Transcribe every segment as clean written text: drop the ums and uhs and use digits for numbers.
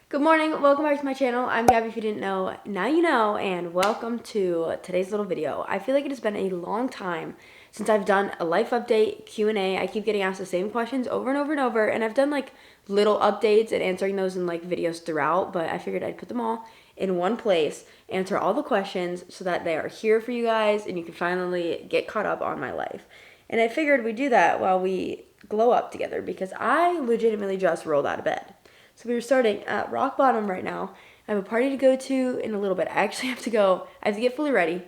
Good morning, welcome back to my channel. I'm Gabi, if you didn't know, now you know, and welcome to today's little video. I feel like it has been a long time since I've done a life update, Q&A. I keep getting asked the same questions over and over and over, and I've done like little updates and answering those in like videos throughout, but I figured I'd put them all in one place, answer all the questions so that they are here for you guys and you can finally get caught up on my life. And I figured we'd do that while we glow up together because I legitimately just rolled out of bed. So we were starting at rock bottom right now. I have a party to go to in a little bit. I actually have to go. I have to get fully ready,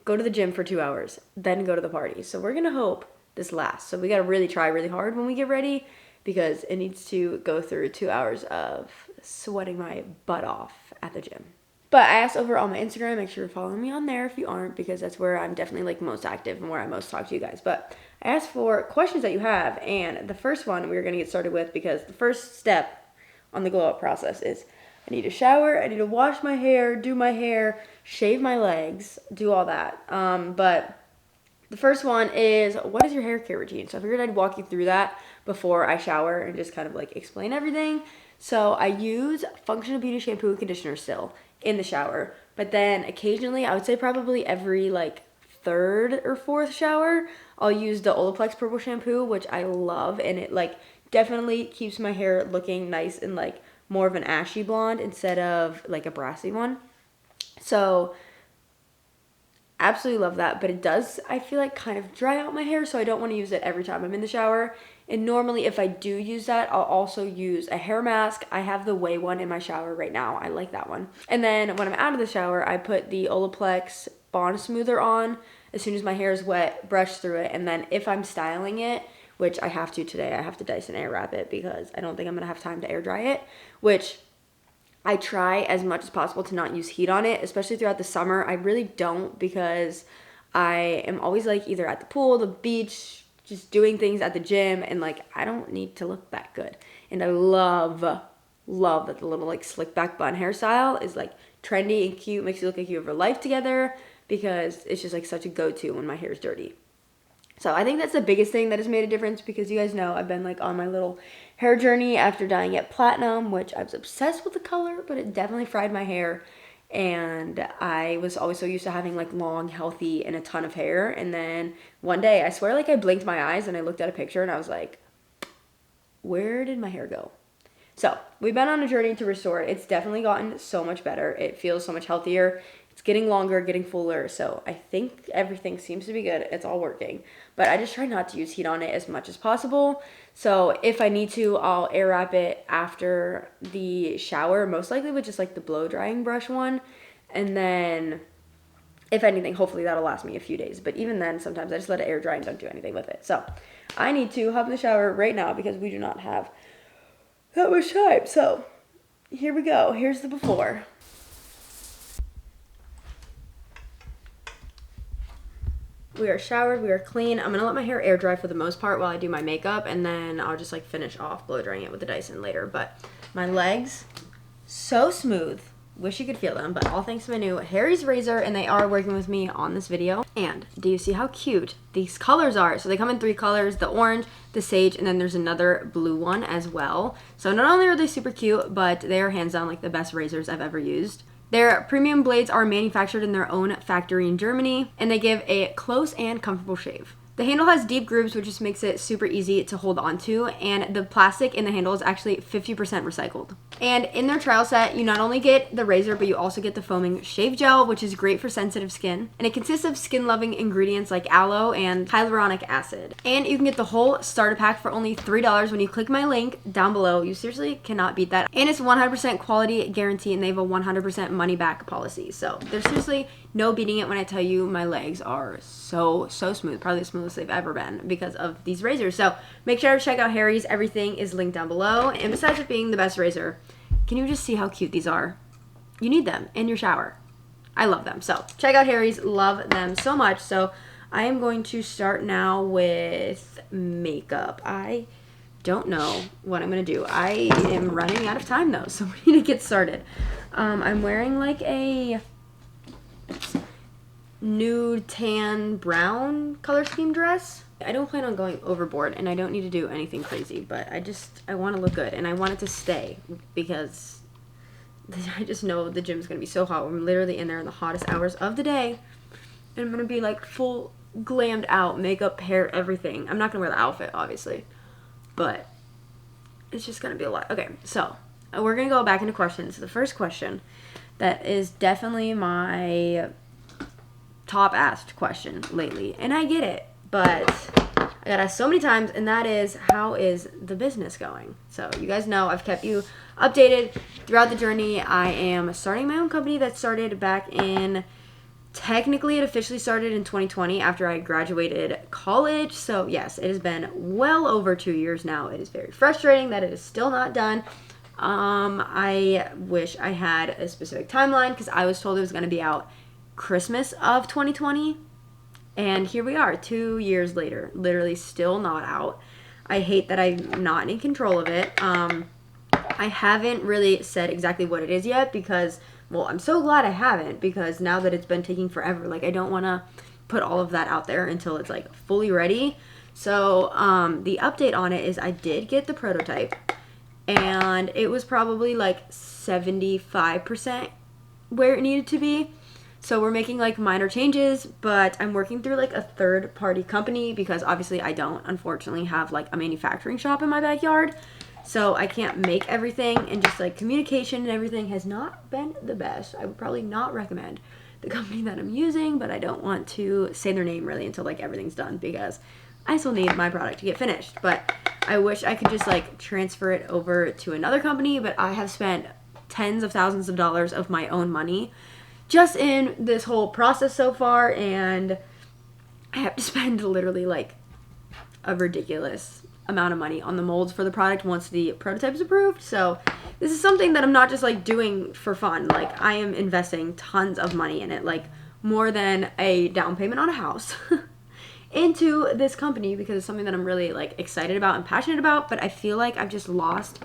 go to the gym for 2 hours, then go to the party. So we're going to hope this lasts. So we got to really try really hard when we get ready because it needs to go through 2 hours of sweating my butt off at the gym. But I asked over on my Instagram, make sure you're following me on there if you aren't, because that's where I'm definitely like most active and where I most talk to you guys. But I asked for questions that you have, and the first one we're going to get started with because the first step on the glow up process is I need to shower, I need to wash my hair, do my hair, shave my legs, do all that. But the first one is, what is your hair care routine? So I figured I'd walk you through that before I shower and just kind of like explain everything. So I use Functional Beauty shampoo and conditioner still in the shower, but then occasionally, I would say probably every like third or fourth shower, I'll use the Olaplex purple shampoo, which I love, and it like definitely keeps my hair looking nice and like more of an ashy blonde instead of like a brassy one. So absolutely love that, but it does, I feel like, kind of dry out my hair, so I don't want to use it every time I'm in the shower. And normally if I do use that, I'll also use a hair mask. I have the Way one in my shower right now. I like that one. And then when I'm out of the shower, I put the Olaplex Bond Smoother on as soon as my hair is wet, brush through it, and then if I'm styling it, which I have to today, I have to Dyson Airwrap it because I don't think I'm going to have time to air dry it, which I try as much as possible to not use heat on it, especially throughout the summer. I really don't because I am always like either at the pool, the beach, just doing things at the gym, and like I don't need to look that good. And I love that the little like slick back bun hairstyle is like trendy and cute, makes you look like you have a life together because it's just like such a go-to when my hair is dirty. So I think that's the biggest thing that has made a difference because you guys know I've been like on my little hair journey after dyeing it platinum, which I was obsessed with the color, but it definitely fried my hair. And I was always so used to having like long, healthy, and a ton of hair. And then one day, I swear like I blinked my eyes and I looked at a picture and I was like, where did my hair go? So we've been on a journey to restore it. It's definitely gotten so much better. It feels so much healthier. It's getting longer, getting fuller, so I think everything seems to be good. It's all working. But I just try not to use heat on it as much as possible. So if I need to, I'll air wrap it after the shower, most likely with just like the blow drying brush one. And then if anything, hopefully that'll last me a few days. But even then, sometimes I just let it air dry and don't do anything with it. So I need to hop in the shower right now because we do not have that much time. So here we go. Here's the before. We are showered, we are clean. I'm going to let my hair air dry for the most part while I do my makeup, and then I'll just like finish off blow drying it with the Dyson later. But my legs, so smooth. Wish you could feel them, but all thanks to my new Harry's razor, and they are working with me on this video. And do you see how cute these colors are? So they come in 3 colors, the orange, the sage, and then there's another blue one as well. So not only are they super cute, but they are hands down like the best razors I've ever used. Their premium blades are manufactured in their own factory in Germany, and they give a close and comfortable shave. The handle has deep grooves, which just makes it super easy to hold onto, and the plastic in the handle is actually 50% recycled. And in their trial set, you not only get the razor, but you also get the foaming shave gel, which is great for sensitive skin. And it consists of skin-loving ingredients like aloe and hyaluronic acid. And you can get the whole starter pack for only $3 when you click my link down below. You seriously cannot beat that. And it's 100% quality guarantee, and they have a 100% money-back policy. So there's seriously no beating it when I tell you my legs are so smooth, probably the smoothest they've ever been because of these razors. So make sure to check out Harry's. Everything is linked down below. And besides it being the best razor, can you just see how cute these are? You need them in your shower. I love them. So check out Harry's. Love them so much. So I am going to start now with makeup. I don't know what I'm going to do. I am running out of time though, so we need to get started. I'm wearing like a nude tan brown color scheme dress. I don't plan on going overboard, and I don't need to do anything crazy, but I want to look good and I want it to stay because I just know the gym's gonna be so hot. I'm literally in there in the hottest hours of the day, and I'm gonna be like full glammed out, makeup, hair, everything. I'm not gonna wear the outfit, obviously, but it's just gonna be a lot. Okay, so we're gonna go back into questions. The first question that is definitely my top asked question lately, and I get it, but I got asked so many times, and that is, how is the business going? So you guys know I've kept you updated throughout the journey. I am starting my own company that started back in, technically it officially started in 2020 after I graduated college. So yes, it has been well over 2 years now. It is very frustrating that it is still not done. I wish I had a specific timeline, because I was told it was going to be out Christmas of 2020. And here we are, 2 years later, literally still not out. I hate that I'm not in control of it. I haven't really said exactly what it is yet, because, well, I'm so glad I haven't, because now that it's been taking forever, like, I don't want to put all of that out there until it's, like, fully ready. So, the update on it is I did get the prototype, and it was probably, like, 75% where it needed to be. So we're making like minor changes, but I'm working through like a third party company, because obviously I don't unfortunately have like a manufacturing shop in my backyard. So I can't make everything, and just like communication and everything has not been the best. I would probably not recommend the company that I'm using, but I don't want to say their name really until like everything's done, because I still need my product to get finished. But I wish I could just like transfer it over to another company, but I have spent tens of thousands of dollars of my own money just in this whole process so far, and I have to spend literally like a ridiculous amount of money on the molds for the product once the prototype is approved. So this is something that I'm not just like doing for fun. Like, I am investing tons of money in it, like more than a down payment on a house into this company, because it's something that I'm really like excited about and passionate about. But I feel like I've just lost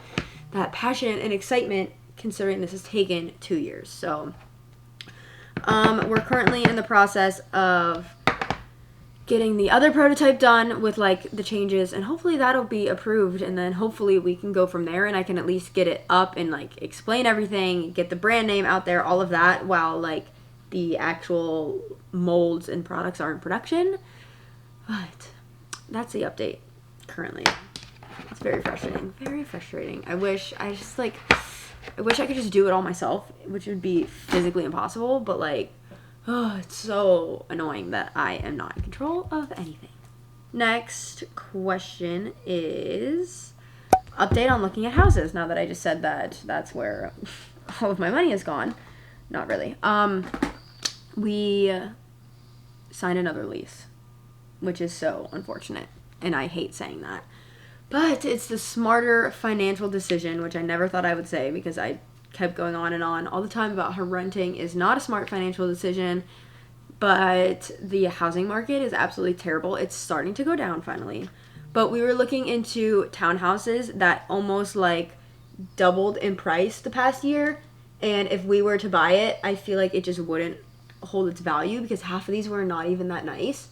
that passion and excitement, considering this has taken 2 years. So we're currently in the process of getting the other prototype done with like the changes, and hopefully that'll be approved, and then hopefully we can go from there, and I can at least get it up and like explain everything, get the brand name out there, all of that, while like the actual molds and products are in production. But that's the update currently. It's very frustrating. Very frustrating. I wish I could just do it all myself, which would be physically impossible, but like, oh, it's so annoying that I am not in control of anything. Next question is update on looking at houses, now that I just said that that's where all of my money is gone. Not really. We signed another lease, which is so unfortunate, and I hate saying that. But it's the smarter financial decision, which I never thought I would say, because I kept going on and on all the time about how renting is not a smart financial decision. But the housing market is absolutely terrible. It's starting to go down finally. But we were looking into townhouses that almost like doubled in price the past year. And if we were to buy it, I feel like it just wouldn't hold its value, because half of these were not even that nice.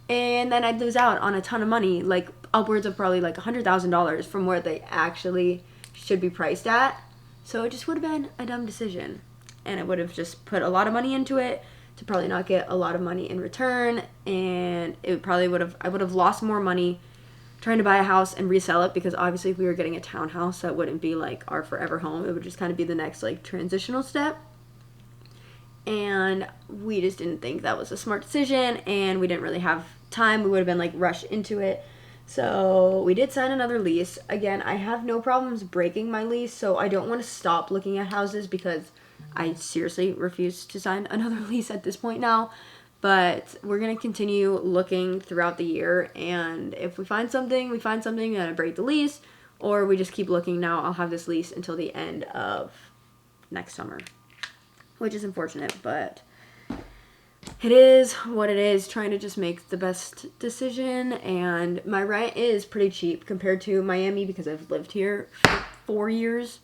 And then I'd lose out on a ton of money, like upwards of probably like $100,000 from where they actually should be priced at. So it just would have been a dumb decision, and it would have just put a lot of money into it to probably not get a lot of money in return, and I would have lost more money trying to buy a house and resell it, because obviously if we were getting a townhouse, that wouldn't be like our forever home. It would just kind of be the next like transitional step. And we just didn't think that was a smart decision, and we didn't really have time. We would have been like rushed into it. So we did sign another lease. Again, I have no problems breaking my lease, so I don't want to stop looking at houses, because I seriously refuse to sign another lease at this point now. But we're going to continue looking throughout the year, and if we find something, and I break the lease, or we just keep looking. Now I'll have this lease until the end of next summer, which is unfortunate, but it is what it is, trying to just make the best decision. And my rent is pretty cheap compared to Miami, because I've lived here for 4 years.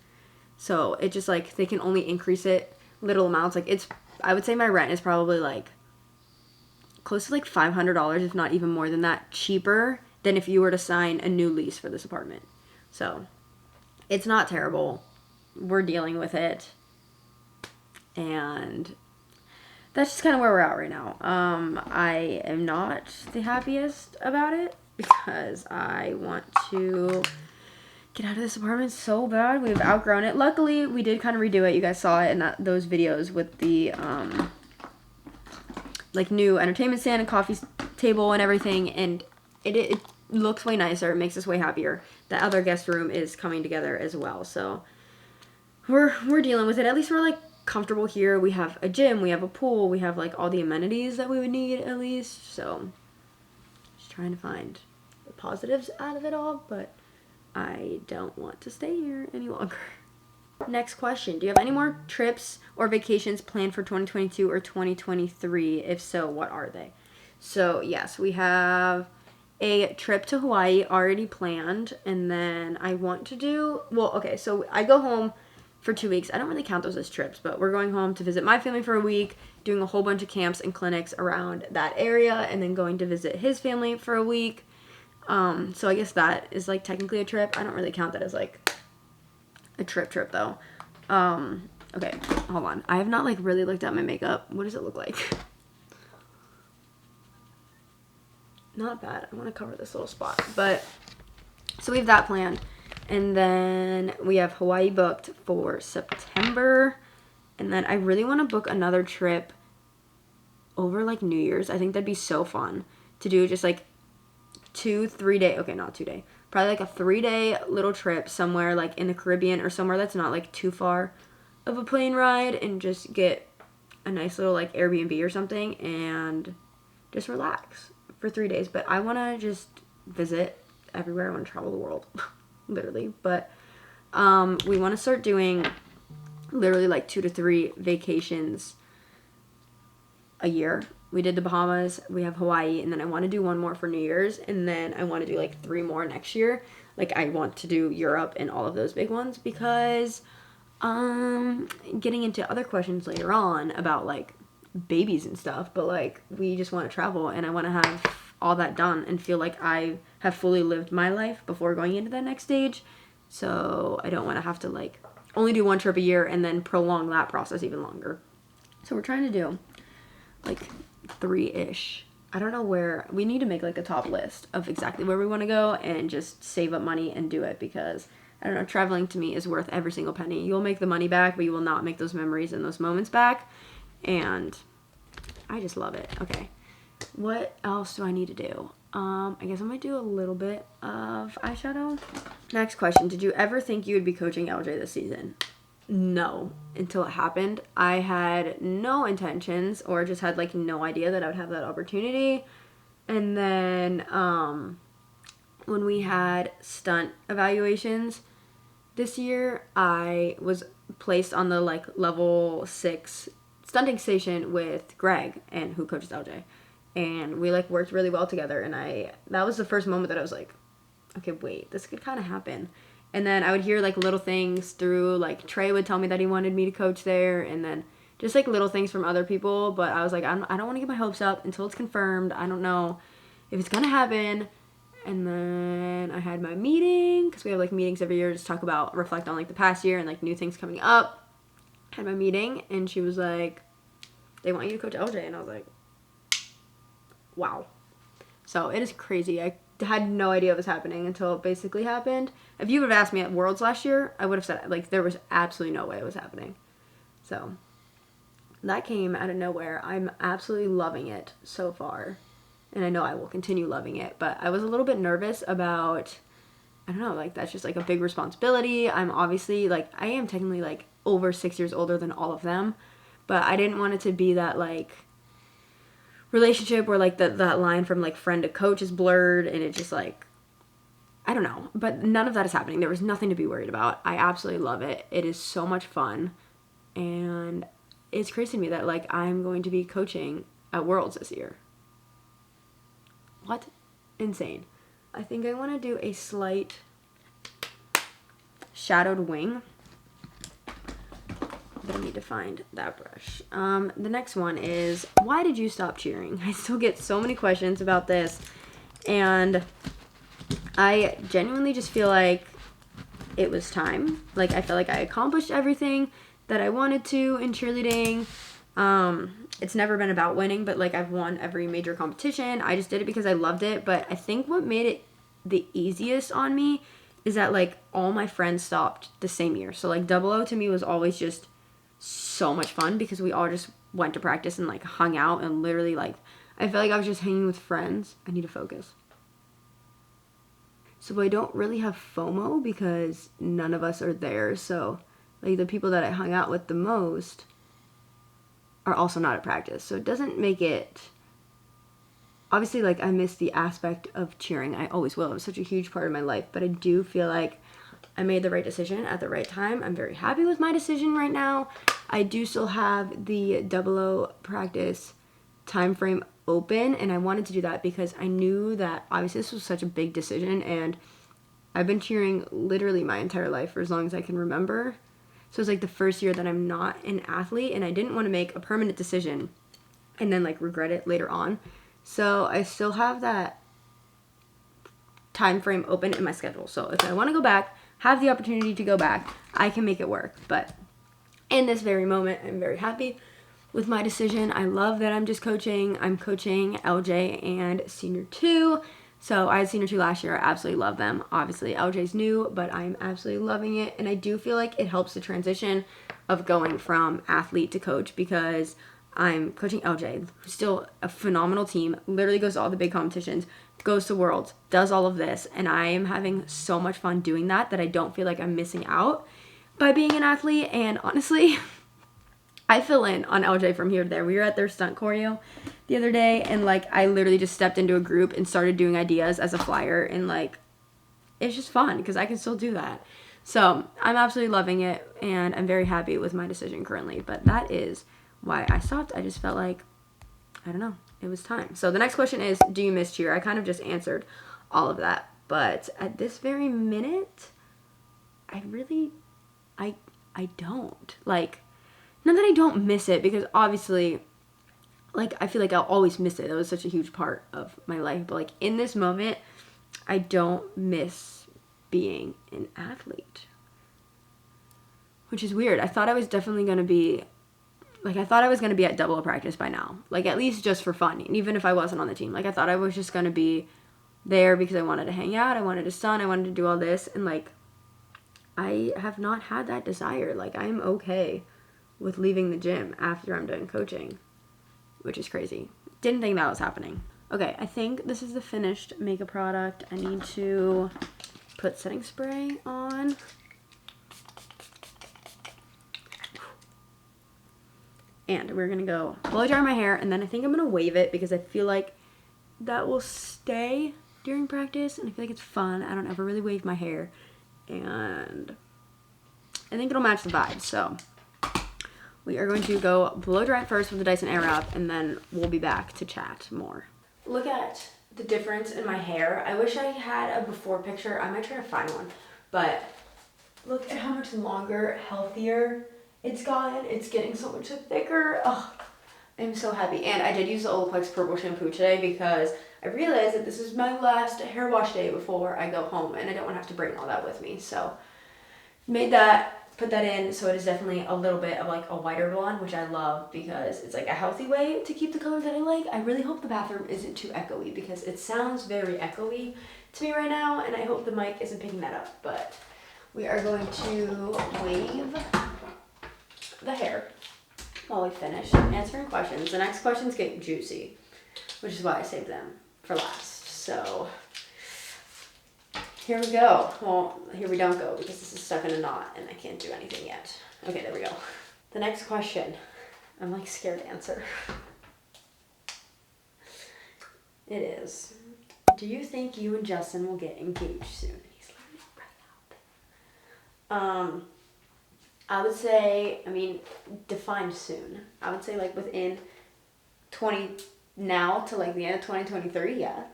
So it just like, they can only increase it little amounts. Like I would say my rent is probably like close to like $500, if not even more than that, cheaper than if you were to sign a new lease for this apartment. So it's not terrible. We're dealing with it. And that's just kind of where we're at right now. I am not the happiest about it because I want to get out of this apartment so bad. We've outgrown it. Luckily, we did kind of redo it. You guys saw it in those videos with the like new entertainment stand and coffee table and everything, and it looks way nicer. It makes us way happier. The other guest room is coming together as well, so we're dealing with it. At least we're like comfortable here. We have a gym, we have a pool, we have like all the amenities that we would need at least. So just trying to find the positives out of it all, but I don't want to stay here any longer. Next question. Do you have any more trips or vacations planned for 2022 or 2023? If so, what are they? So yes, we have a trip to Hawaii already planned, and then I want to do, well, okay, so I go home for 2 weeks. I don't really count those as trips, but we're going home to visit my family for a week, doing a whole bunch of camps and clinics around that area, and then going to visit his family for a week. So I guess that is like technically a trip. I don't really count that as like a trip though. Okay, hold on. I have not like really looked at my makeup. What does it look like? Not bad. I want to cover this little spot, but so we have that planned. And then we have Hawaii booked for September. And then I really want to book another trip over like New Year's. I think that'd be so fun to do, just like 2-3 day, okay, not 2 day, probably like a 3-day little trip somewhere like in the Caribbean or somewhere that's not like too far of a plane ride, and just get a nice little like Airbnb or something and just relax for 3 days. But I want to just visit everywhere. I want to travel the world. Literally. But we want to start doing literally like 2 to 3 vacations a year. We did the Bahamas, we have Hawaii, and then I want to do one more for New Year's, and then I want to do like 3 more next year. Like I want to do Europe and all of those big ones, because getting into other questions later on about like babies and stuff, but like we just want to travel, and I want to have all that done and feel like I have fully lived my life before going into that next stage. So I don't want to have to like only do 1 trip a year and then prolong that process even longer. So we're trying to do like 3-ish. I don't know where. We need to make like a top list of exactly where we want to go and just save up money and do it, because I don't know, traveling to me is worth every single penny. You'll make the money back, but you will not make those memories and those moments back. And I just love it. Okay. What else do I need to do? I guess I might do a little bit of eyeshadow. Next question. Did you ever think you would be coaching LJ this season? No, until it happened. I had no intentions, or just had like no idea that I would have that opportunity. And then when we had stunt evaluations this year, I was placed on the like level 6 stunting station with Greg, and who coaches LJ. And we like worked really well together, and that was the first moment that I was like, okay, wait, this could kind of happen. And then I would hear like little things through, like Trey would tell me that he wanted me to coach there, and then just like little things from other people. But I was like, I don't want to get my hopes up until it's confirmed. I don't know if it's gonna happen. And then I had my meeting, because we have like meetings every year to just reflect on like the past year and like new things coming up. I had my meeting, and she was like, they want you to coach LJ, and I was like, wow. So it is crazy. I had no idea it was happening until it basically happened. If you would have asked me at Worlds last year, I would have said like there was absolutely no way it was happening. So that came out of nowhere. I'm absolutely loving it so far, and I know I will continue loving it. But I was a little bit nervous about, I don't know, like that's just like a big responsibility. I'm obviously like, I am technically like over 6 years older than all of them, but I didn't want it to be that like relationship where like that line from like friend to coach is blurred, and it just like, I don't know. But none of that is happening. There was nothing to be worried about. I absolutely love it. It is so much fun, and it's crazy to me that like I'm going to be coaching at Worlds this year. What? Insane. I think I want to do a slight shadowed wing, but I need to find that brush. The next one is, why did you stop cheering? I still get so many questions about this, and I genuinely just feel like it was time. Like I feel like I accomplished everything that I wanted to in cheerleading. It's never been about winning, but like I've won every major competition. I just did it because I loved it. But I think what made it the easiest on me is that like all my friends stopped the same year. So like double O to me was always just so much fun because we all just went to practice and like hung out and literally like I felt like I was just hanging with friends. I need to focus. So I don't really have FOMO because none of us are there. So like the people that I hung out with the most are also not at practice. So it doesn't make it, obviously like I miss the aspect of cheering. I always will. It was such a huge part of my life, but I do feel like I made the right decision at the right time. I'm very happy with my decision right now. I do still have the double O practice time frame open, and I wanted to do that because I knew that obviously this was such a big decision, and I've been cheering literally my entire life for as long as I can remember. So it's like the first year that I'm not an athlete, and I didn't want to make a permanent decision and then like regret it later on. So I still have that time frame open in my schedule. So if I want to go back, have the opportunity to go back, I can make it work. But in this very moment, I'm very happy with my decision. I love that I'm just coaching. I'm coaching LJ and Senior 2. So I had Senior 2 last year. I absolutely love them. Obviously, LJ's new, but I'm absolutely loving it. And I do feel like it helps the transition of going from athlete to coach because I'm coaching LJ, who's still a phenomenal team, literally goes to all the big competitions, goes to Worlds, does all of this. And I am having so much fun doing that I don't feel like I'm missing out by being an athlete. And honestly, I fill in on LJ from here to there. We were at their stunt choreo the other day, and like I literally just stepped into a group and started doing ideas as a flyer, and like it's just fun because I can still do that. So I'm absolutely loving it, and I'm very happy with my decision currently. But that is why I stopped. I just felt like, I don't know, it was time. So the next question is, do you miss cheer? I kind of just answered all of that, but at this very minute, I don't. Like, not that I don't miss it, because obviously, like, I feel like I'll always miss it. It was such a huge part of my life. But, like, in this moment, I don't miss being an athlete. Which is weird. I thought I was definitely going to be, like, I thought I was going to be at double practice by now. Like, at least just for fun. And even if I wasn't on the team. Like, I thought I was just going to be there because I wanted to hang out. I wanted to sun. I wanted to do all this. And, like, I have not had that desire. Like, I am okay with leaving the gym after I'm done coaching, which is crazy. Didn't think that was happening. Okay, I think this is the finished makeup product. I need to put setting spray on. And we're gonna go blow dry my hair, and then I think I'm gonna wave it because I feel like that will stay during practice, and I feel like it's fun. I don't ever really wave my hair, and I think it'll match the vibe. So we are going to go blow dry it first with the Dyson Airwrap, and then we'll be back to chat more. Look at the difference in my hair. I wish I had a before picture. I might try to find one, but look at how much longer, healthier it's gotten. It's getting so much thicker. Oh, I'm so happy. And I did use the Olaplex Purple Shampoo today because I realized that this is my last hair wash day before I go home, and I don't want to have to bring all that with me. So made that. Put that in, so it is definitely a little bit of like a whiter blonde, which I love because it's like a healthy way to keep the color that I like. I really hope the bathroom isn't too echoey because it sounds very echoey to me right now, and I hope the mic isn't picking that up. But we are going to wave the hair while we finish answering questions. The next questions get juicy, which is why I saved them for last. So here we go. Well, here we don't go because this is stuck in a knot and I can't do anything yet. Okay, there we go. The next question. I'm like scared to answer. It is, do you think you and Justin will get engaged soon? He's literally right out there. I would say, I mean, define soon. I would say like within now to like the end of 2023, yeah.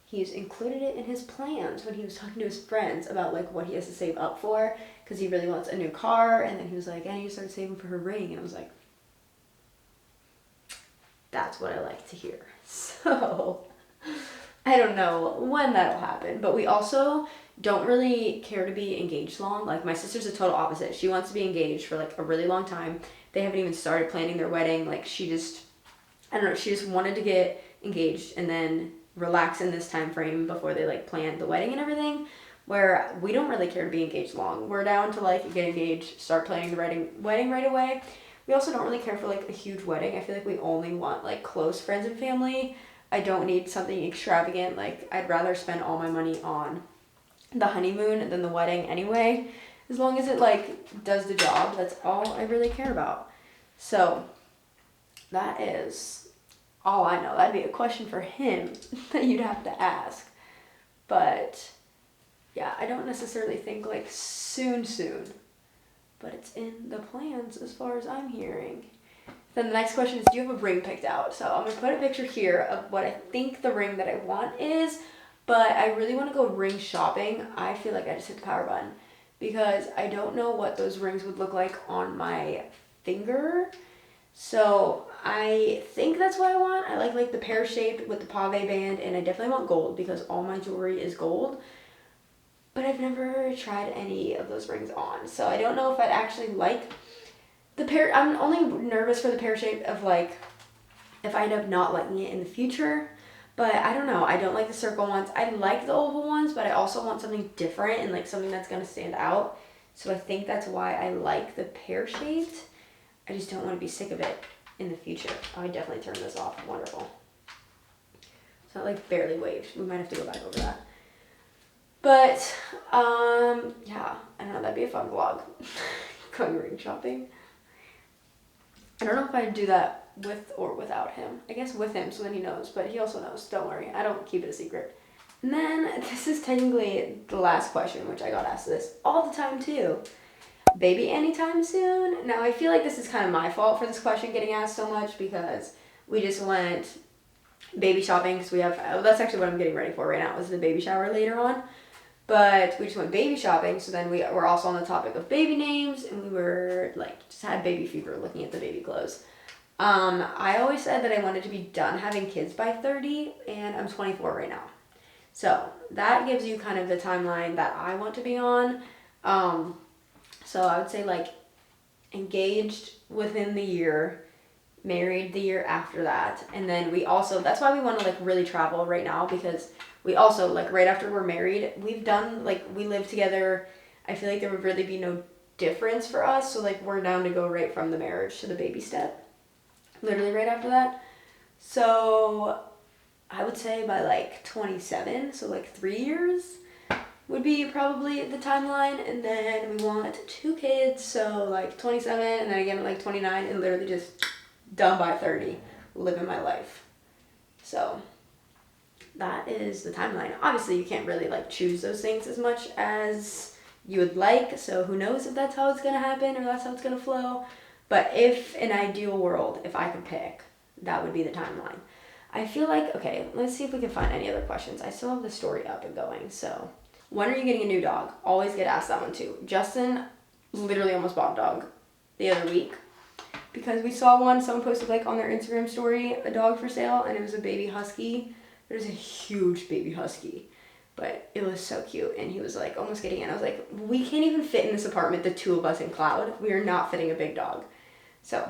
He's included it in his plans when he was talking to his friends about like what he has to save up for because he really wants a new car. And then he was like, I need to start saving for her ring. And I was like, that's what I like to hear. So I don't know when that'll happen. But we also don't really care to be engaged long. Like my sister's the total opposite. She wants to be engaged for like a really long time. They haven't even started planning their wedding. Like she just, I don't know, she just wanted to get engaged and then relax in this time frame before they like plan the wedding and everything. Where we don't really care to be engaged long. We're down to like get engaged, start planning the wedding right away. We also don't really care for like a huge wedding. I feel like we only want like close friends and family. I don't need something extravagant. Like I'd rather spend all my money on the honeymoon than the wedding anyway. As long as it like does the job, that's all I really care about. So that is all I know. That'd be a question for him that you'd have to ask. But yeah, I don't necessarily think like soon, but it's in the plans as far as I'm hearing. Then the next question is, do you have a ring picked out? So I'm going to put a picture here of what I think the ring that I want is, but I really want to go ring shopping. I feel like I just hit the power button because I don't know what those rings would look like on my finger. So I think that's what I want. I like the pear shaped with the pave band, and I definitely want gold because all my jewelry is gold. But I've never tried any of those rings on, so I don't know if I'd actually like the pear. I'm only nervous for the pear shape of like if I end up not liking it in the future. But I don't know. I don't like the circle ones. I like the oval ones, but I also want something different and like something that's gonna stand out. So I think that's why I like the pear shaped. I just don't want to be sick of it in the future. Oh, I definitely turned this off. Wonderful. So it like barely waved. We might have to go back over that. But, yeah, I don't know, that'd be a fun vlog. Going ring shopping. I don't know if I'd do that with or without him. I guess with him, so then he knows, but he also knows. Don't worry, I don't keep it a secret. And then, this is technically the last question, which I got asked this all the time too. Baby anytime soon? Now, I feel like this is kind of my fault for this question getting asked so much because we just went baby shopping because we have, that's actually what I'm getting ready for right now, is the baby shower later on. But we just went baby shopping, so then we were also on the topic of baby names, and we were like, just had baby fever looking at the baby clothes. I always said that I wanted to be done having kids by 30, and I'm 24 right now. So that gives you kind of the timeline that I want to be on. So I would say like engaged within the year, married the year after that, and then we also, that's why we want to like really travel right now, because we also, like, right after we're married, we've done, like, we live together. I feel like there would really be no difference for us. So, like, we're down to go right from the marriage to the baby step. Literally right after that. So, I would say by, like, 27, so, like, 3 years would be probably the timeline. And then we want 2 kids, so, like, 27, and then again at, like, 29, and literally just done by 30, living my life. So that is the timeline. Obviously, you can't really like choose those things as much as you would like, so who knows if that's how it's gonna happen or that's how it's gonna flow. But if an ideal world, if I could pick, that would be the timeline. I feel like, okay, let's see if we can find any other questions. I still have the story up and going. So, when are you getting a new dog? Always get asked that one too. Justin literally almost bought a dog the other week because we saw one, someone posted like on their Instagram story, a dog for sale, and it was a baby husky. It was a huge baby husky, but it was so cute, and he was like almost getting in. I was like, we can't even fit in this apartment, the 2 of us in Cloud. We are not fitting a big dog. So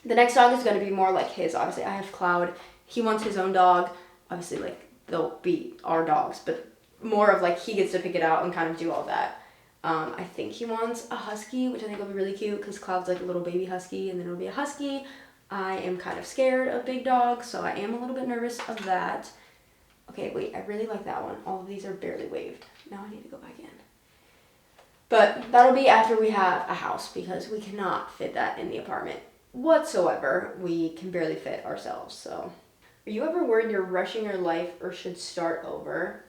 the next dog is going to be more like his. Obviously, I have Cloud. He wants his own dog. Obviously, like, they'll be our dogs, but more of like he gets to pick it out and kind of do all that. I think he wants a husky, which I think will be really cute because Cloud's like a little baby husky, and then it'll be a husky. I am kind of scared of big dogs, so I am a little bit nervous of that. Okay, wait, I really like that one. All of these are barely waved. Now I need to go back in. But that'll be after we have a house, because we cannot fit that in the apartment whatsoever. We can barely fit ourselves, so. Are you ever worried you're rushing your life or should start over?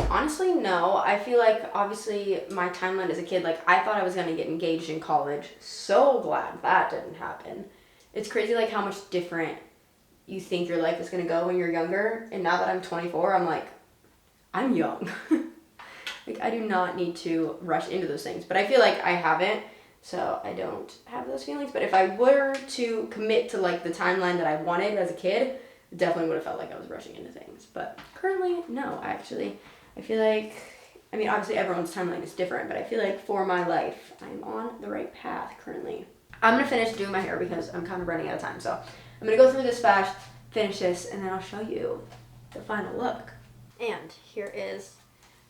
Honestly, no. I feel like, obviously, my timeline as a kid, like, I thought I was going to get engaged in college. So glad that didn't happen. It's crazy, like, how much different you think your life is going to go when you're younger. And now that I'm 24, I'm like, I'm young. Like, I do not need to rush into those things. But I feel like I haven't, so I don't have those feelings. But if I were to commit to, like, the timeline that I wanted as a kid, definitely would have felt like I was rushing into things. But currently, no, actually. I feel like, I mean, obviously everyone's timeline is different, but I feel like for my life, I'm on the right path currently. I'm going to finish doing my hair because I'm kind of running out of time. So I'm going to go through this fast, finish this, and then I'll show you the final look. And here is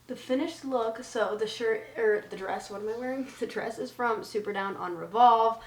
the finished look. So the shirt, or the dress, what am I wearing? The dress is from Super Down on Revolve.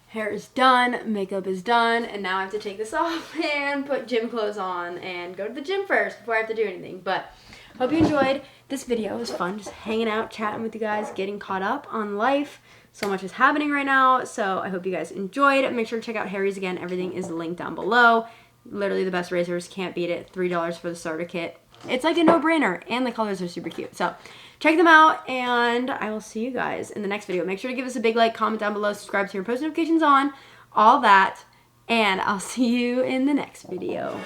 Hair is done, makeup is done, and now I have to take this off and put gym clothes on and go to the gym first before I have to do anything. But hope you enjoyed this video. It was fun just hanging out, chatting with you guys, getting caught up on life. So much is happening right now, so I hope you guys enjoyed. Make sure to check out Harry's again. Everything is linked down below. Literally the best razors, can't beat it. $3 for the starter kit. It's like a no-brainer, and the colors are super cute. So check them out, and I will see you guys in the next video. Make sure to give us a big like, comment down below, subscribe to your post notifications on, all that, and I'll see you in the next video.